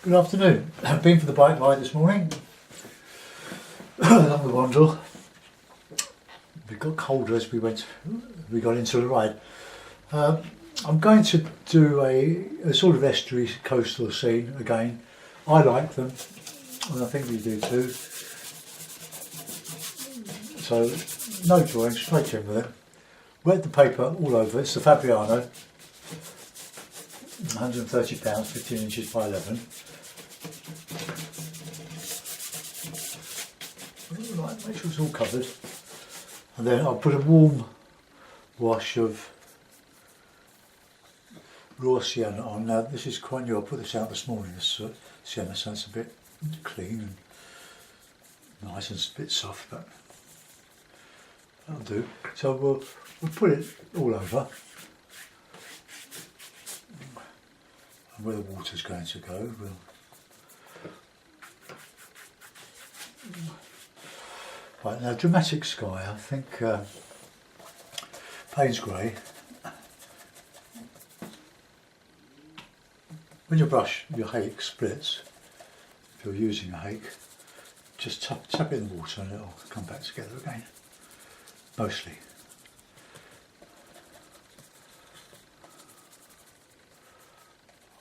Good afternoon. I've been for the bike ride this morning along the Wandle. We got colder as we got into the ride. I'm going to do a sort of estuary coastal scene again. I like them, and I think you do too. So no drawing, straight in with it. Wet the paper all over. It's the Fabriano, 130 pounds, 15 inches by 11. Right, make sure it's all covered, and then I'll put a warm wash of raw sienna on. Now this is quite new. I put this out this morning, this sienna, so it's a bit clean and nice and a bit soft, but that'll do. So we'll put it all over, and where the water's going to go, Right, now dramatic sky, I think Payne's grey. When your hake splits, if you're using a hake, just tap it in the water and it'll come back together again, mostly.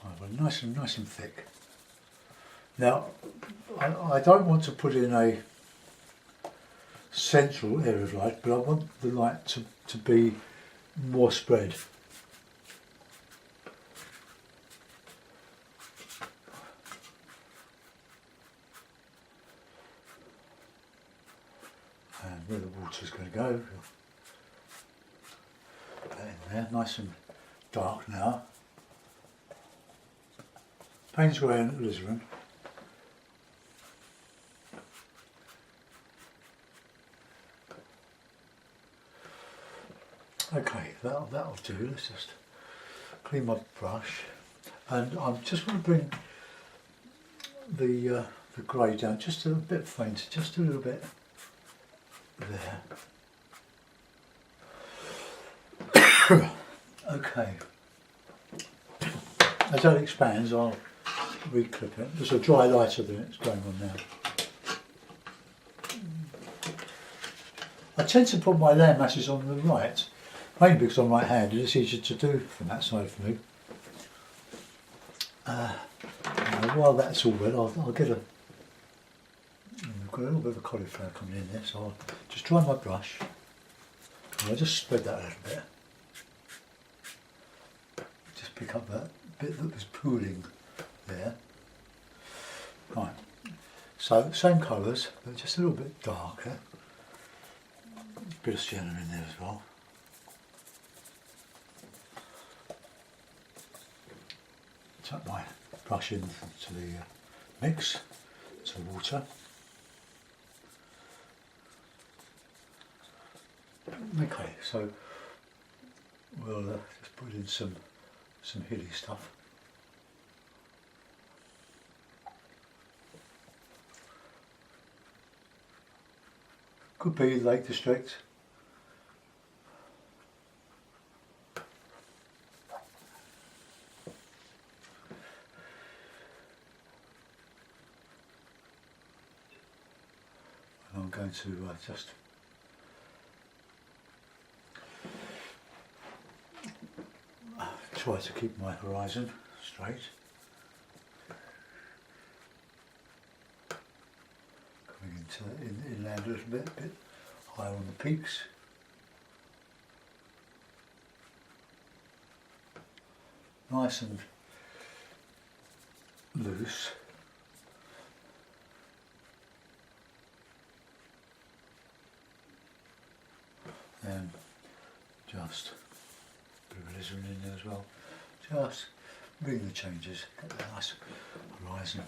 Right, well, nice and thick. Now, I don't want to put in a central area of light, but I want the light to be more spread. And where the water's going to go, put that in there, nice and dark now. Payne's grey and alizarin. Okay, that'll do. Let's just clean my brush, and I just want to bring the grey down just a bit fainter, just a little bit there. Okay. As that expands, I'll reclip it. There's a dry lighter that's going on now. I tend to put my land masses on the right, mainly because I'm right-handed. It's easier to do from that side for me. While that's all wet, I'll get a... I've got a little bit of a cauliflower coming in there, so I'll just dry my brush. And I'll just spread that a little bit. Just pick up that bit that was pooling there. Right, so same colours, but just a little bit darker. A bit of sienna in there as well. Tap my brush into the mix, to water. Okay, so we'll just put in some hilly stuff. Could be Lake District. I'm going to just try to keep my horizon straight. Coming into inland a little bit higher on the peaks. Nice and loose. And just a bit of alizarin in there as well. Just bring the changes, get that nice horizon.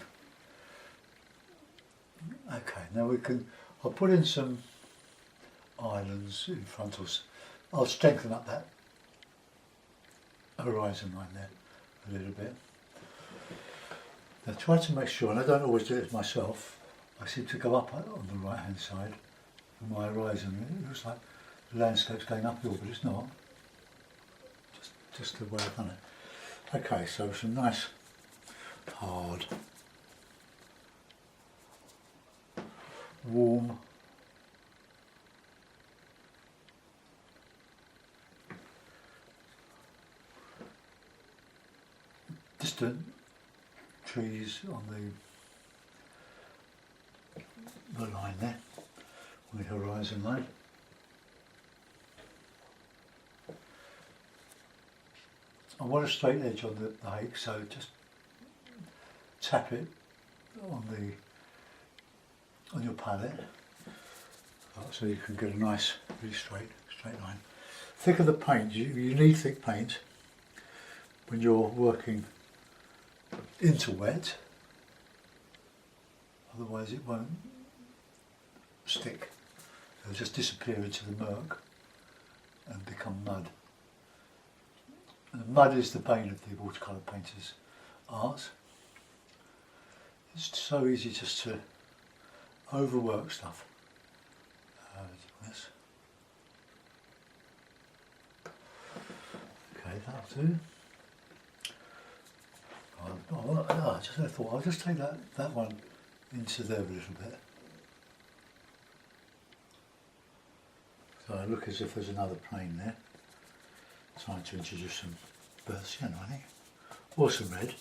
Okay, now I'll put in some islands in front of us. I'll strengthen up that horizon line there a little bit. Now try to make sure, and I don't always do it myself, I seem to go up on the right hand side of my horizon. It looks like the landscape's going uphill, but it's not. Just the way I've done it. Okay, so some nice hard warm distant trees on the line there, on the horizon line. I want a straight edge on the hake, so just tap it on your palette, so you can get a nice, really straight line. Thicker the paint. You need thick paint when you're working into wet, otherwise it won't stick. It'll just disappear into the murk and become mud. And mud is the bane of the watercolour painter's art. It's so easy just to overwork stuff. Okay, that'll do. I just thought I'll just take that one into there a little bit. So I look as if there's another plane there. Trying to introduce some birds, I think. Or some red.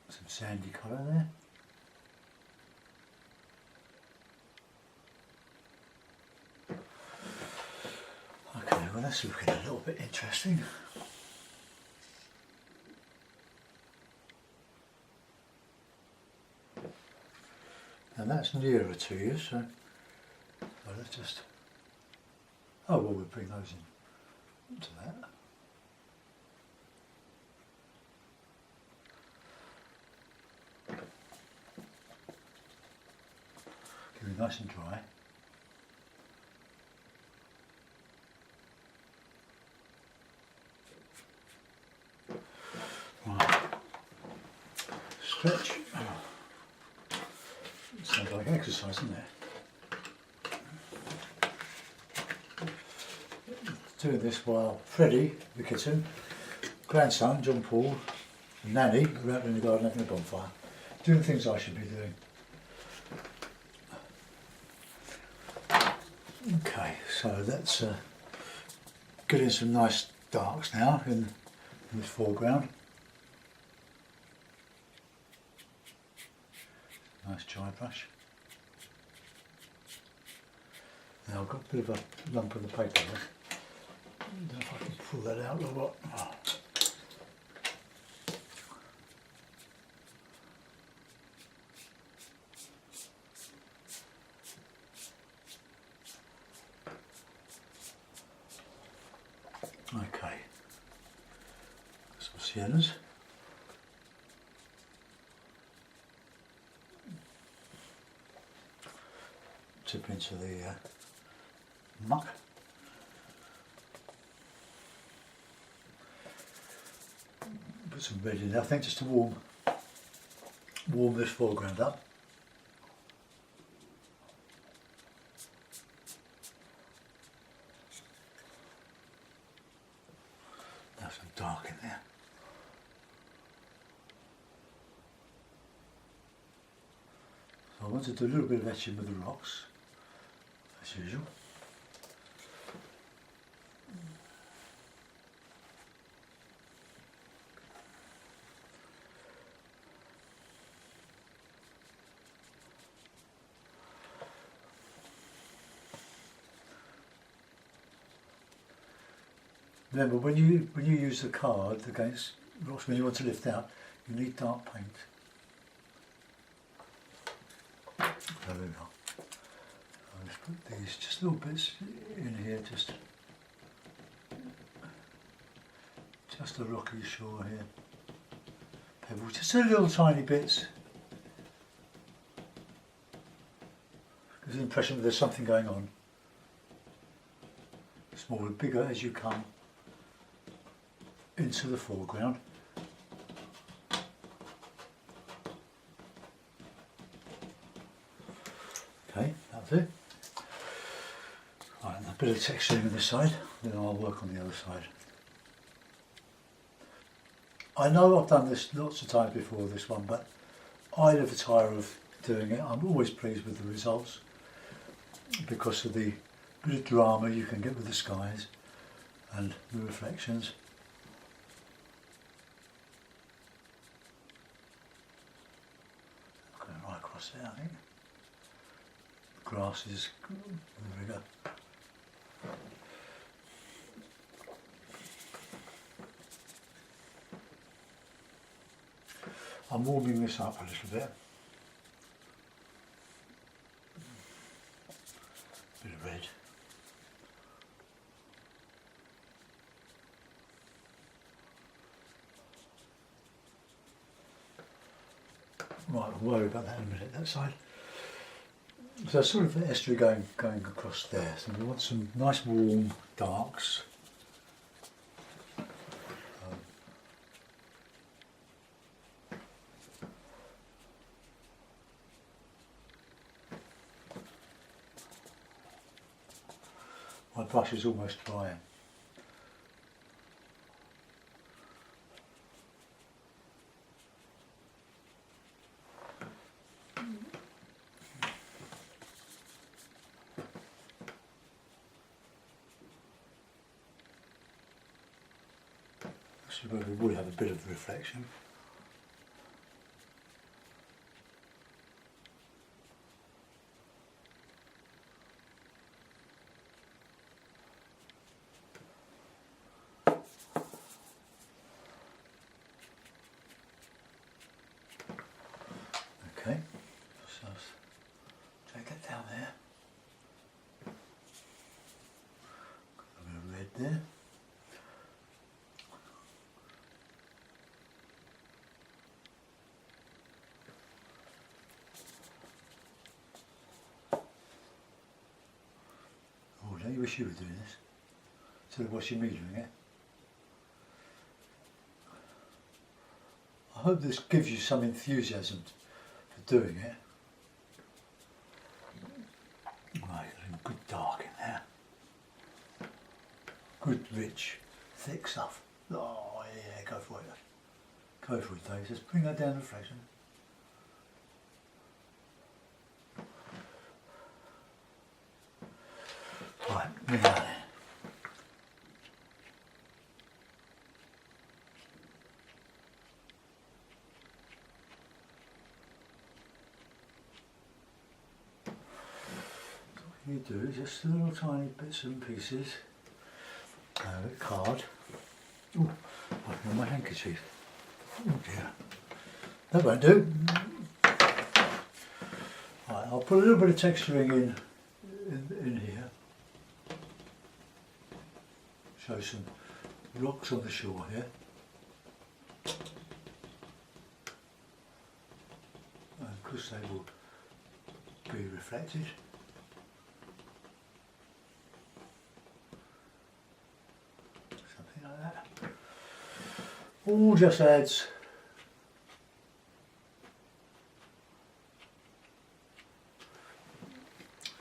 Some sandy colour there. Okay, well that's looking a little bit interesting. And that's nearer to you, so let's just, oh well, we'll bring those in to that. Give it nice and dry. Right. Stretch. Sounds like exercise, doesn't it? Doing this while Freddie, the kitten, grandson, John Paul, and Nanny, who are out in the garden having a bonfire, doing things I should be doing. Okay, so let's get in some nice darks now in this foreground. Nice dry brush. Now I've got a bit of a lump of the paper there. I don't know if I can pull that out or what. Okay. Some siennas. Tip into the muck. Put some red in there, I think, just to warm this foreground up. Now some dark in there. So I want to do a little bit of etching with the rocks, as usual. Remember, when you use the card against rocks, when you want to lift out, you need dark paint. There we go. I'll just put these just little bits in here, just a rocky shore here. Pebbles, just little tiny bits. Gives the impression that there's something going on. Smaller, bigger as you come into the foreground. Okay, that's it. Right, now A bit of texturing on this side, then I'll work on the other side. I know I've done this lots of times before, this one, but I never tire of doing it. I'm always pleased with the results because of the bit of drama you can get with the skies and the reflections. Going right across there, I think. The grass is, there we go. I'm warming this up a little bit. Bit of red. Right, I'll worry about that in a minute, that side. So sort of estuary going across there. So we want some nice warm darks. My brush is almost dry. Actually, we would have a bit of reflection. Okay, so take that down there. Got a bit of red there. Oh, don't you wish you were doing this? Instead of watching me doing it. I hope this gives you some enthusiasm for doing it. Right, good dark in there. Good rich, thick stuff. Oh yeah, go for it. Go for it, Dave. Just bring that down to reflection. Right, bring that in. You do just little tiny bits and pieces. A card. Oh, I've got my handkerchief. Oh dear. That won't do. Right, I'll put a little bit of texturing in here. Show some rocks on the shore here. And of course they will be reflected. All just adds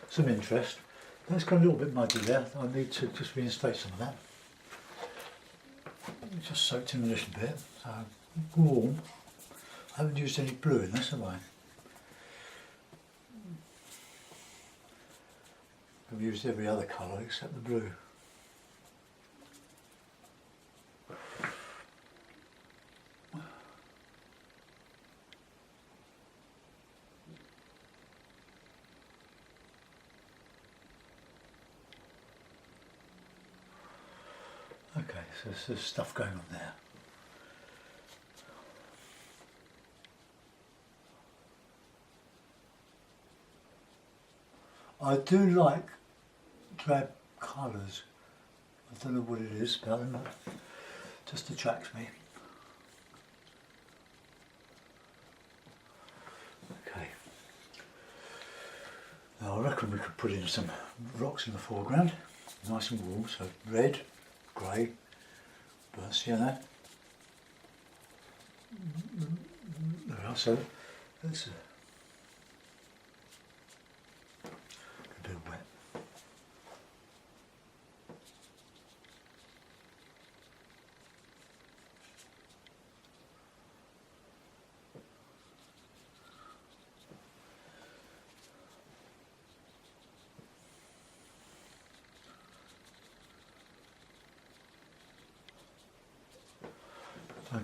some interest. That's got a little bit muddy there. I need to just reinstate some of that. It's just soaked in a little bit. So warm. I haven't used any blue in this, have I? I've used every other colour except the blue. Okay, so there's stuff going on there. I do like drab colours. I don't know what it is about them, it just attracts me. Okay. Now I reckon we could put in some rocks in the foreground, nice and warm, so red, grey, burnt sienna. There we are, so that's a bit wet.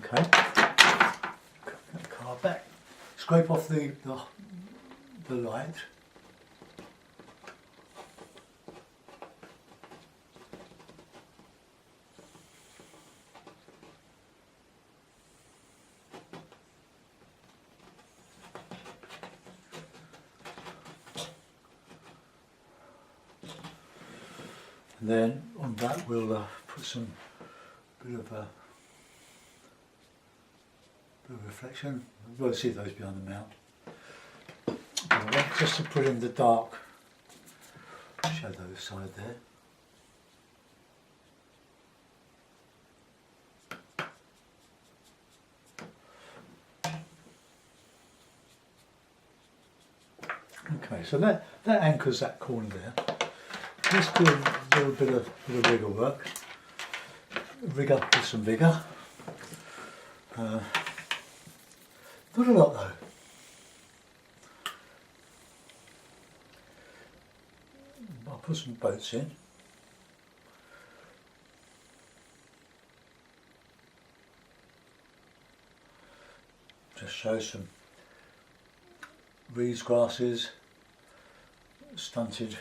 Okay, get the car back, scrape off the light. And then on that we'll put some bit of reflection. You won't see those behind the mount. I want just to put in the dark shadow side there. Okay, so that anchors that corner there. Let's do a little bit of wiggle work. Rig up with some vigour. Not a lot though. I'll put some boats in. Just show some reeds, grasses, stunted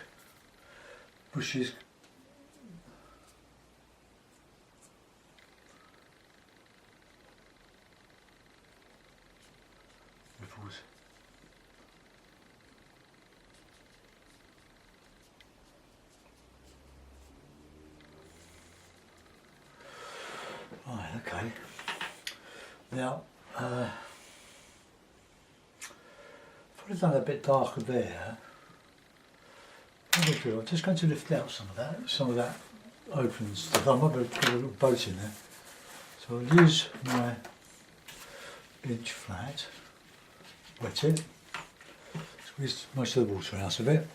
bushes. Ripples. Right, okay. Now, probably done a bit darker there. I'm just going to lift out some of that open stuff. I might put a little boat in there. So I'll use my inch flat, wet it, squeeze most of the water out of it,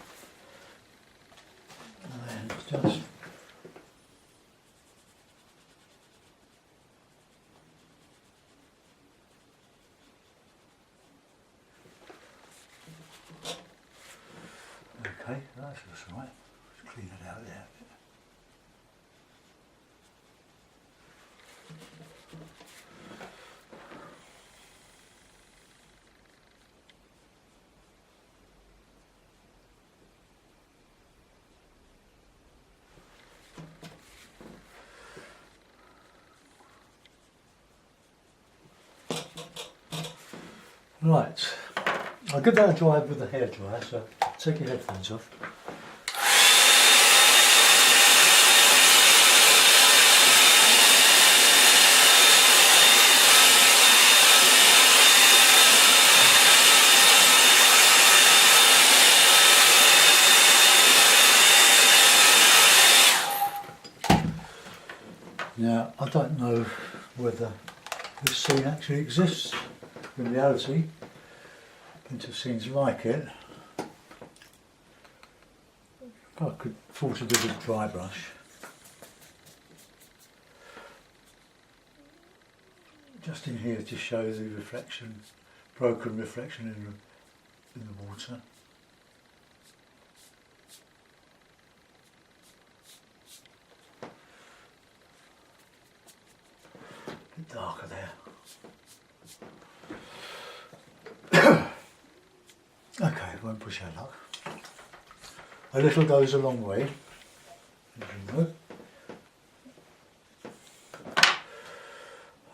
and then just okay, that looks right. Let's clean it out there a bit. Right, I'll give that a dry with the hairdryer, so take your headphones off. Now, I don't know whether this scene actually exists in reality. Into scenes like it. I could force a bit of dry brush. Just in here to show the reflection, broken reflection in the water. A bit darker there. Okay, won't push our luck. A little goes a long way, as you know.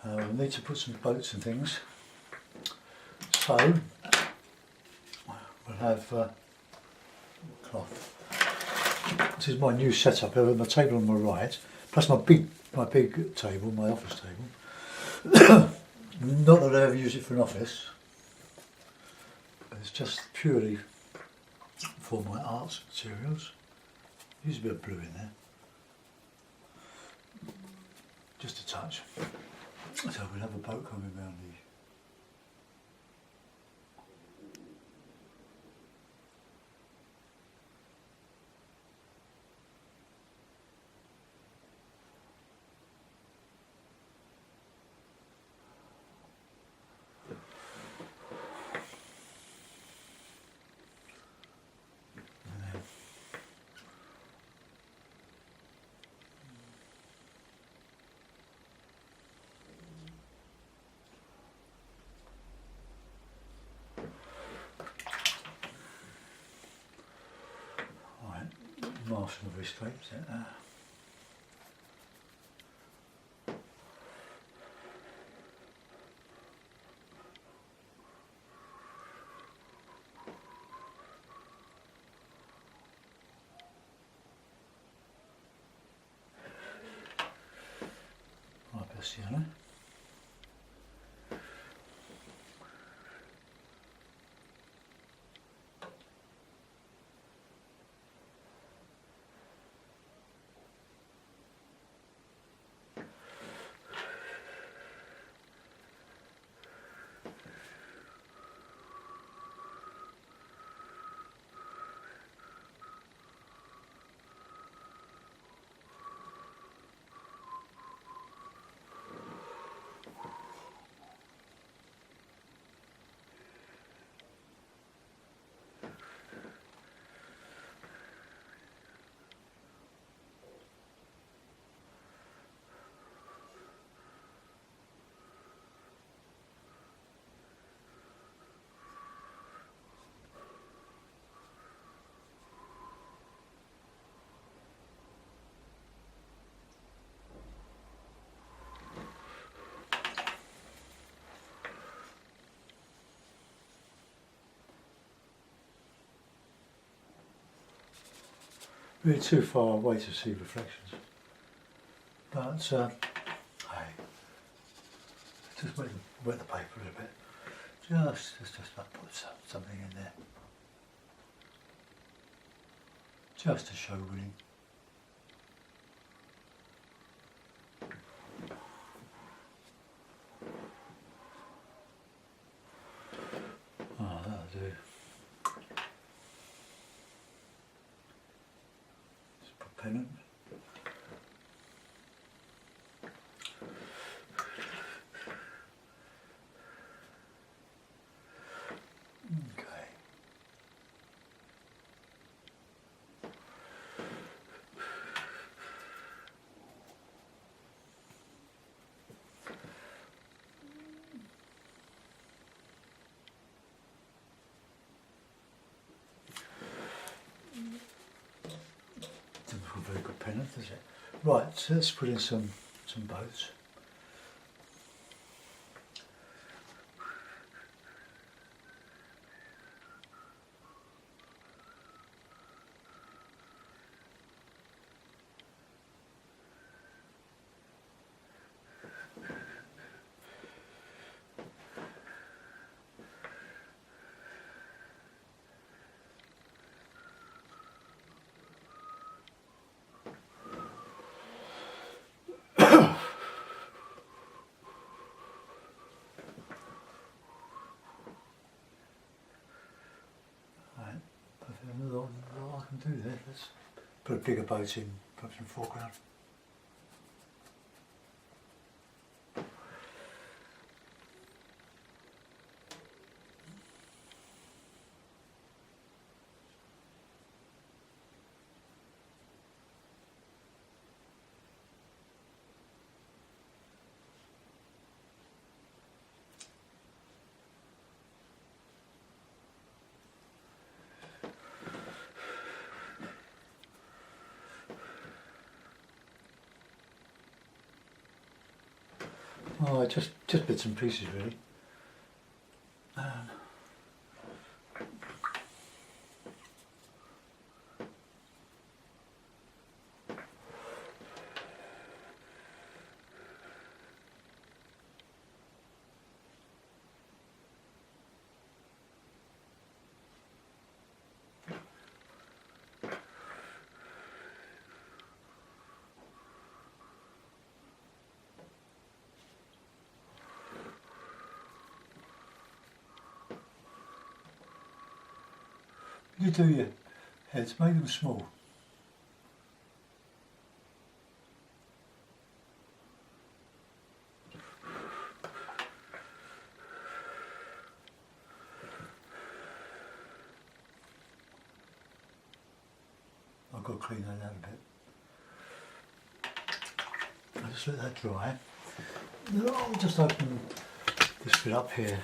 We'll need to put some boats and things. So, we'll have cloth. This is my new setup. I have my table on my right, plus my big table, my office table. Not that I ever use it for an office. It's just purely for my arts materials. Use a bit of blue in there, just a touch. So we'll have a boat coming around the mask not very straight, is it? Right, best yellow. We're too far away to see reflections, but hey, just wet the paper a little bit, just about put something in there, just to show really. Oh, that'll do. Pennant. Okay. Doesn't feel very good pennant, does it? Right, so let's put in some boats. I can do that. Let's put a bigger boat in, perhaps in the foreground. Oh, just bits and pieces really. You do your heads, make them small. I've got to clean that out a bit. I'll just let that dry. I'll just open this bit up here.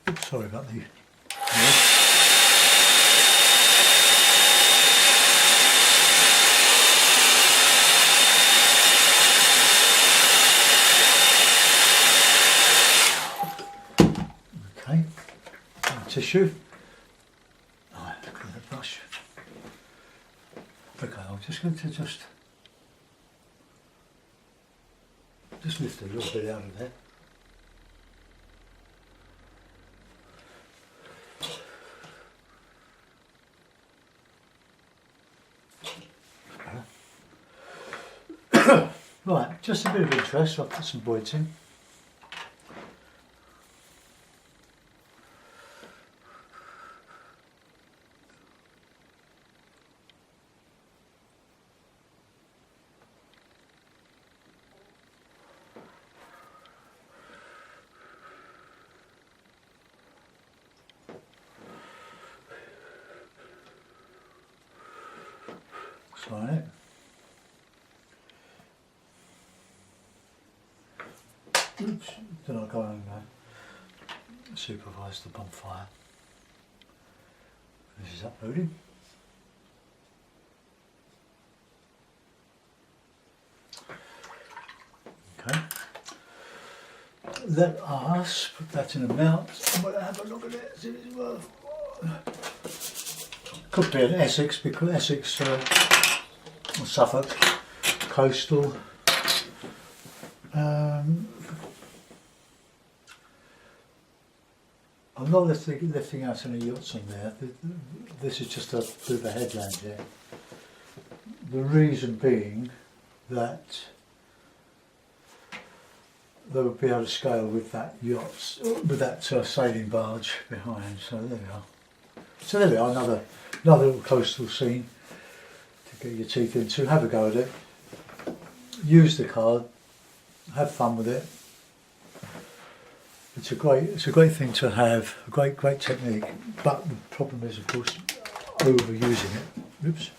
Oops, sorry about the noise. issue. Right, look at the brush. Okay, I'm just going to just lift a little bit out of there. Right, just a bit of interest, I'll put some voids in. Try it. Oops, then I'll go and supervise the bonfire. This is uploading. Okay. Let us put that in a mount. I'm going to have a look at it, see if it's worth. Could be an Essex, because Essex or Suffolk, coastal. I'm not lifting out any yachts on there. This is just a bit of a headland here. The reason being that they would be able to scale with that yacht, with that sailing barge behind. So there we are. So there we are, another little coastal scene to get your teeth into. Have a go at it. Use the card. Have fun with it. It's a great thing to have. A great technique. But the problem is, of course, overusing it. Oops.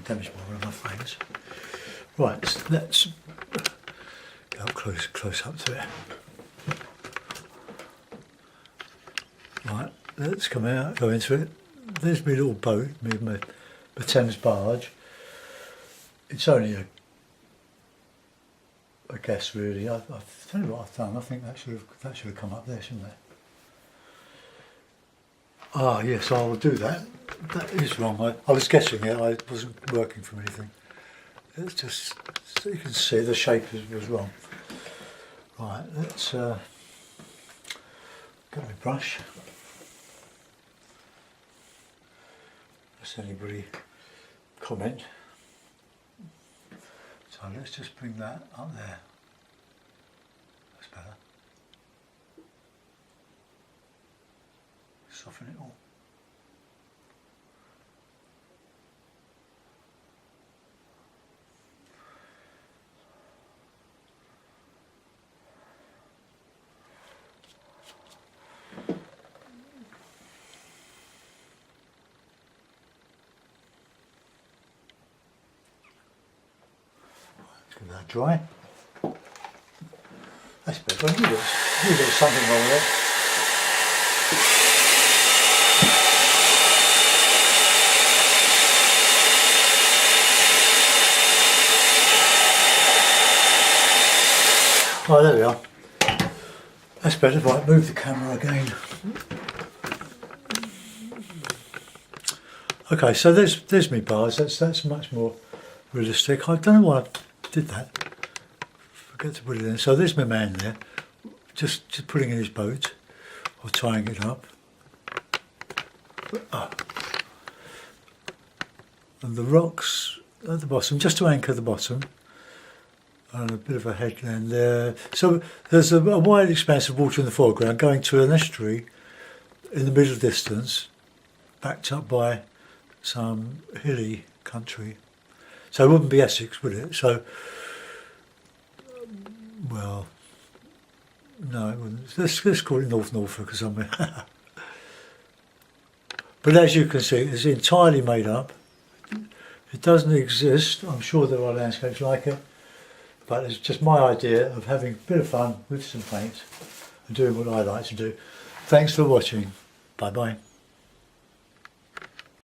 Damage more of my frames. Right, so let's go up close up to it. Right, let's come out, go into it. There's my little boat, my Thames barge. It's only a guess really. I'll tell you what I've done. I think that should have come up there, shouldn't it? Ah yes, I will do that. That is wrong. I was guessing it. I wasn't working from anything. It's just so you can see the shape was wrong. Right, let's get my brush. Does anybody comment? So let's just bring that up there. That's better. Soften it all. Let that dry. That's better. You got something wrong with it. Oh, there we are. That's better. Right, move the camera again. Okay, so there's me bars. That's much more realistic. I don't know why I did that. Forget to put it in. So there's my man there, just putting in his boat or tying it up. And the rocks at the bottom, just to anchor the bottom. And a bit of a headland there. So there's a wide expanse of water in the foreground going to an estuary in the middle distance, backed up by some hilly country. So it wouldn't be Essex, would it? So, well, no, it wouldn't. Let's call it North Norfolk or something. But as you can see, it's entirely made up. It doesn't exist. I'm sure there are landscapes like it. But it's just my idea of having a bit of fun with some paint and doing what I like to do. Thanks for watching. Bye bye.